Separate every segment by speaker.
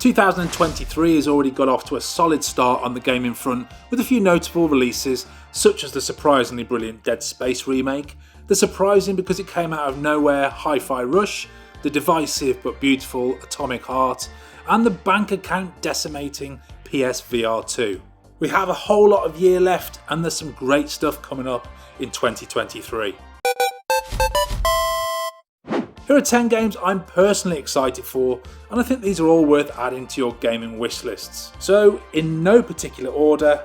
Speaker 1: 2023 has already got off to a solid start on the gaming front with a few notable releases such as the surprisingly brilliant Dead Space remake, the surprising because it came out of nowhere Hi-Fi Rush, the divisive but beautiful Atomic Heart, and the bank account decimating PSVR 2. We have a whole lot of year left and there's some great stuff coming up in 2023. Here are 10 games I'm personally excited for, and I think these are all worth adding to your gaming wish lists. So, in no particular order,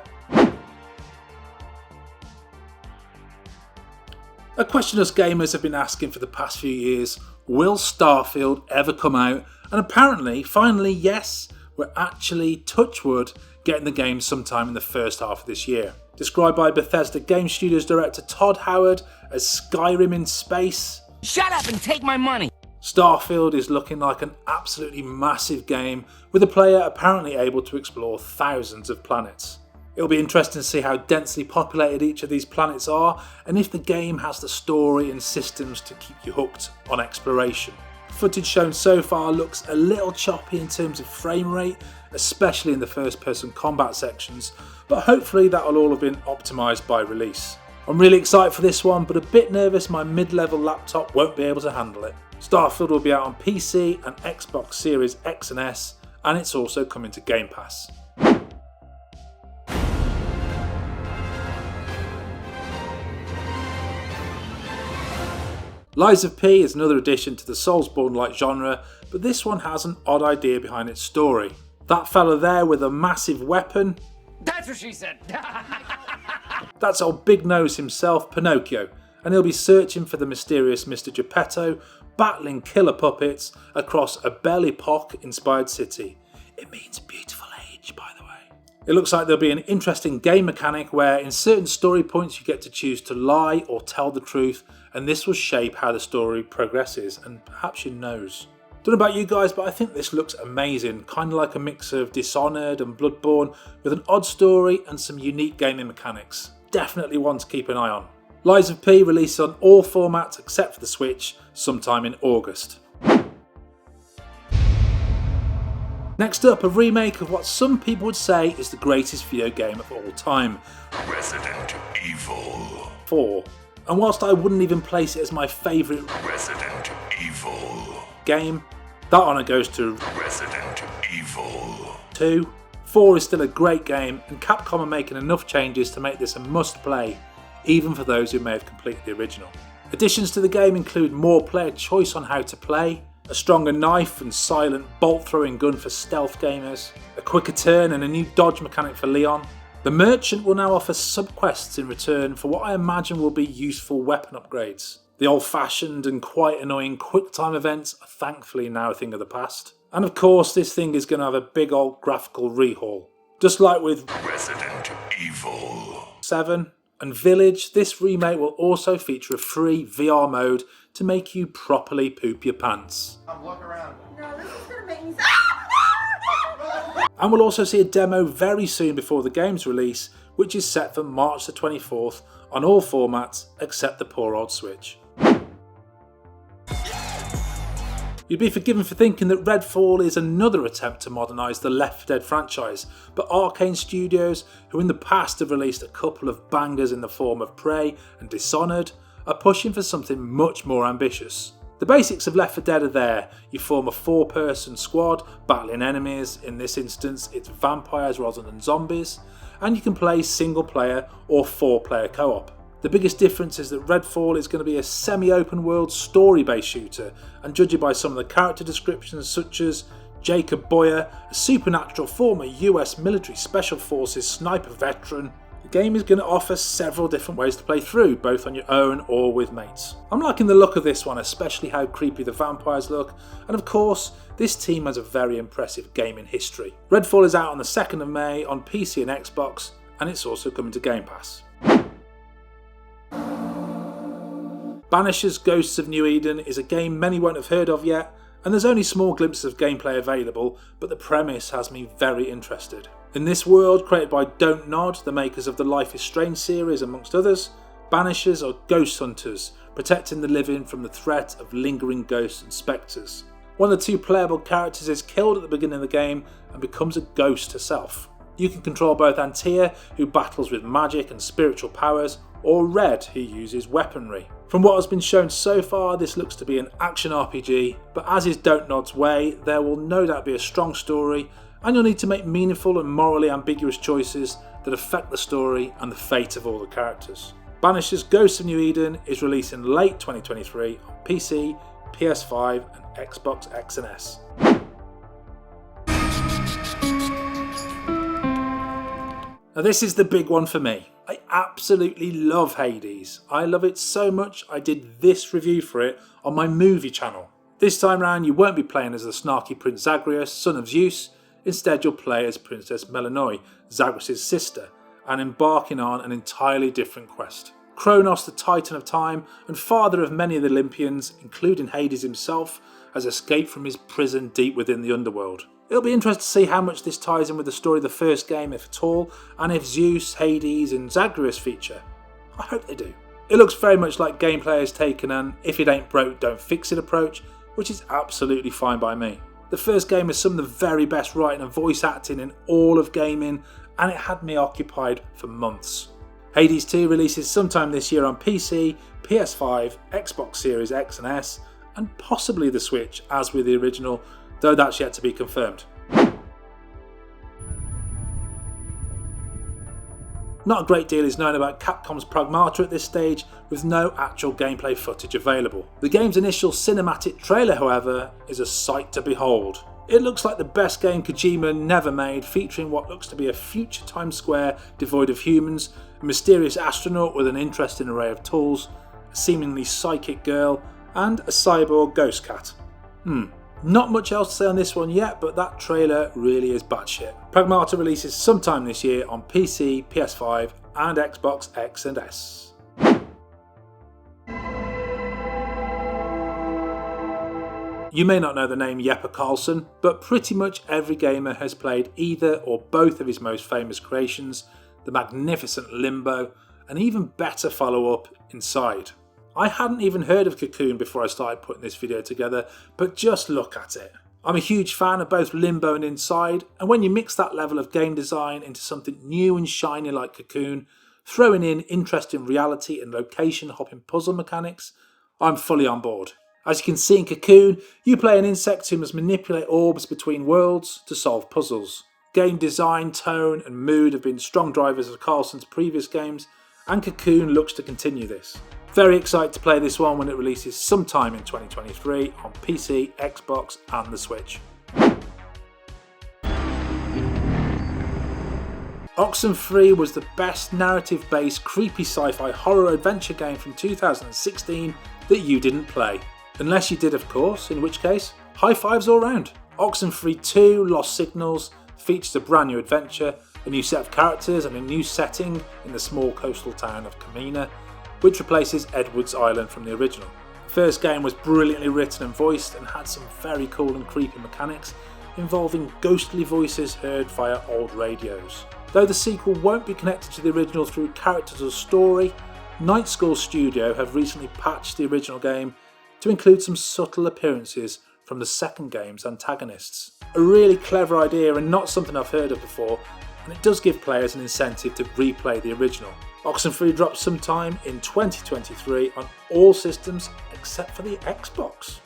Speaker 1: a question us gamers have been asking for the past few years: will Starfield ever come out? And apparently, finally, yes, we're actually, touch wood, getting the game sometime in the first half of this year. Described by Bethesda Game Studios director Todd Howard as Skyrim in space.
Speaker 2: Shut up and take my money!
Speaker 1: Starfield is looking like an absolutely massive game, with the player apparently able to explore thousands of planets. It'll be interesting to see how densely populated each of these planets are, and if the game has the story and systems to keep you hooked on exploration. Footage shown so far looks a little choppy in terms of frame rate, especially in the first person combat sections, but hopefully that will all have been optimised by release. I'm really excited for this one, but a bit nervous my mid-level laptop won't be able to handle it. Starfield will be out on PC and Xbox Series X and S, and it's also coming to Game Pass. Lies of P is another addition to the Soulsborne-like genre, but this one has an odd idea behind its story. That fella there with a massive weapon,
Speaker 2: That's what she said!
Speaker 1: that's old Big Nose himself, Pinocchio, and he'll be searching for the mysterious Mr. Geppetto, battling killer puppets across a Belle Epoque inspired city. It means beautiful age, by the way. It looks like there'll be an interesting game mechanic where in certain story points you get to choose to lie or tell the truth, and this will shape how the story progresses and perhaps your nose. Don't know about you guys, but I think this looks amazing, kind of like a mix of Dishonored and Bloodborne with an odd story and some unique gaming mechanics. Definitely one to keep an eye on. Lies of P released on all formats except for the Switch sometime in August. Next up, a remake of what some people would say is the greatest video game of all time,
Speaker 3: Resident Evil
Speaker 1: 4. And whilst I wouldn't even place it as my favourite
Speaker 3: Resident Evil
Speaker 1: game, that honour goes to
Speaker 3: Resident Evil
Speaker 1: 2. 4 is still a great game, and Capcom are making enough changes to make this a must play, even for those who may have completed the original. Additions to the game include more player choice on how to play, a stronger knife and silent bolt-throwing gun for stealth gamers, a quicker turn and a new dodge mechanic for Leon. The merchant will now offer sub-quests in return for what I imagine will be useful weapon upgrades. The old-fashioned and quite annoying quick-time events are thankfully now a thing of the past. And of course this thing is going to have a big old graphical rehaul. Just like with
Speaker 3: Resident Evil
Speaker 1: 7 and Village, this remake will also feature a free VR mode to make you properly poop your pants.
Speaker 4: Look around.
Speaker 5: No, this is gonna make me
Speaker 1: And we'll also see a demo very soon before the game's release, which is set for March the 24th on all formats except the poor old Switch. You'd be forgiven for thinking that Redfall is another attempt to modernise the Left 4 Dead franchise, but Arcane Studios, who in the past have released a couple of bangers in the form of Prey and Dishonored, are pushing for something much more ambitious. The basics of Left 4 Dead are there. You form a 4-person squad, battling enemies, in this instance it's vampires rather than zombies, and you can play single player or 4-player co-op. The biggest difference is that Redfall is going to be a semi-open world story-based shooter, and judging by some of the character descriptions such as Jacob Boyer, a supernatural former US military special forces sniper veteran, the game is going to offer several different ways to play through, both on your own or with mates. I'm liking the look of this one, especially how creepy the vampires look, and of course, this team has a very impressive gaming history. Redfall is out on the 2nd of May on PC and Xbox, and it's also coming to Game Pass. Banished's Ghosts of New Eden is a game many won't have heard of yet, and there's only small glimpses of gameplay available, but the premise has me very interested. In this world created by Don't Nod, the makers of the Life is Strange series amongst others, Banishers are ghost hunters, protecting the living from the threat of lingering ghosts and spectres. One of the two playable characters is killed at the beginning of the game and becomes a ghost herself. You can control both Antea, who battles with magic and spiritual powers, or Red, who uses weaponry. From what has been shown so far, this looks to be an action RPG, but as is Don't Nod's way, there will no doubt be a strong story, and you'll need to make meaningful and morally ambiguous choices that affect the story and the fate of all the characters. Banished's Ghosts of New Eden is releasing late 2023 on PC, PS5 and Xbox X and S. Now this is the big one for me. I absolutely love Hades. I love it so much I did this review for it on my movie channel. This time round you won't be playing as the snarky Prince Zagreus, son of Zeus. Instead you'll play as Princess Melanoi, Zagreus' sister, and embarking on an entirely different quest. Kronos, the Titan of Time and father of many of the Olympians, including Hades himself, has escaped from his prison deep within the underworld. It'll be interesting to see how much this ties in with the story of the first game, if at all, and if Zeus, Hades and Zagreus feature. I hope they do. It looks very much like gameplay has taken an if it ain't broke don't fix it approach, which is absolutely fine by me. The first game has some of the very best writing and voice acting in all of gaming, and it had me occupied for months. Hades 2 releases sometime this year on PC, PS5, Xbox Series X and S, and possibly the Switch, as with the original, though that's yet to be confirmed. Not a great deal is known about Capcom's Pragmata at this stage, with no actual gameplay footage available. The game's initial cinematic trailer, however, is a sight to behold. It looks like the best game Kojima never made, featuring what looks to be a future Times Square devoid of humans, a mysterious astronaut with an interesting array of tools, a seemingly psychic girl, and a cyborg ghost cat. Not much else to say on this one yet, but that trailer really is batshit. Pragmata releases sometime this year on PC, PS5 and Xbox X and S. You may not know the name Jeppe Karlsson, but pretty much every gamer has played either or both of his most famous creations, the magnificent Limbo, and even better follow-up, Inside. I hadn't even heard of Cocoon before I started putting this video together, but just look at it. I'm a huge fan of both Limbo and Inside, and when you mix that level of game design into something new and shiny like Cocoon, throwing in interesting reality and location hopping puzzle mechanics, I'm fully on board. As you can see in Cocoon, you play an insect who must manipulate orbs between worlds to solve puzzles. Game design, tone and mood have been strong drivers of Karlsson's previous games, and Cocoon looks to continue this. Very excited to play this one when it releases sometime in 2023 on PC, Xbox and the Switch. Oxenfree was the best narrative-based creepy sci-fi horror adventure game from 2016 that you didn't play. Unless you did, of course, in which case, high fives all round. Oxenfree 2 Lost Signals features a brand new adventure, a new set of characters and a new setting in the small coastal town of Kamina, which replaces Edwards Island from the original. The first game was brilliantly written and voiced and had some very cool and creepy mechanics involving ghostly voices heard via old radios. Though the sequel won't be connected to the original through characters or story, Night School Studio have recently patched the original game to include some subtle appearances from the second game's antagonists. A really clever idea and not something I've heard of before, and it does give players an incentive to replay the original. Oxenfree drops sometime in 2023 on all systems except for the Xbox.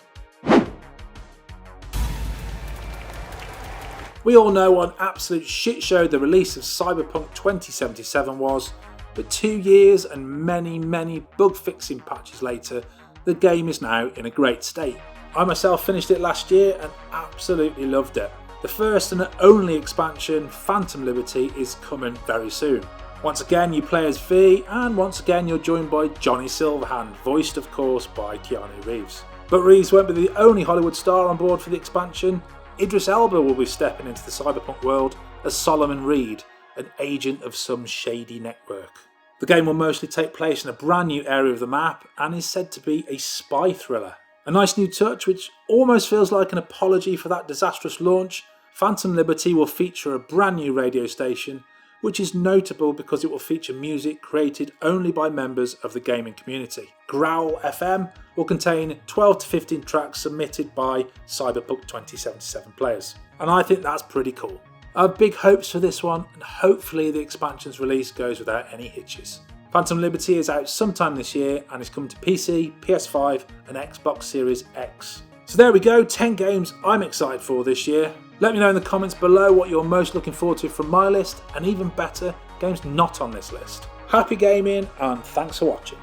Speaker 1: We all know what an absolute shit show the release of Cyberpunk 2077 was, but 2 years and many bug fixing patches later, the game is now in a great state. I myself finished it last year and absolutely loved it. The first and only expansion, Phantom Liberty, is coming very soon. Once again you play as V, and once again you're joined by Johnny Silverhand, voiced of course by Keanu Reeves. But Reeves won't be the only Hollywood star on board for the expansion. Idris Elba will be stepping into the cyberpunk world as Solomon Reed, an agent of some shady network. The game will mostly take place in a brand new area of the map and is said to be a spy thriller. A nice new touch which almost feels like an apology for that disastrous launch, Phantom Liberty will feature a brand new radio station which is notable because it will feature music created only by members of the gaming community. Growl FM will contain 12 to 15 tracks submitted by Cyberpunk 2077 players, and I think that's pretty cool. I have big hopes for this one, and hopefully the expansion's release goes without any hitches. Phantom Liberty is out sometime this year and is coming to PC, PS5 and Xbox Series X. So there we go, 10 games I'm excited for this year. Let me know in the comments below what you're most looking forward to from my list, and even better, games not on this list. Happy gaming and thanks for watching.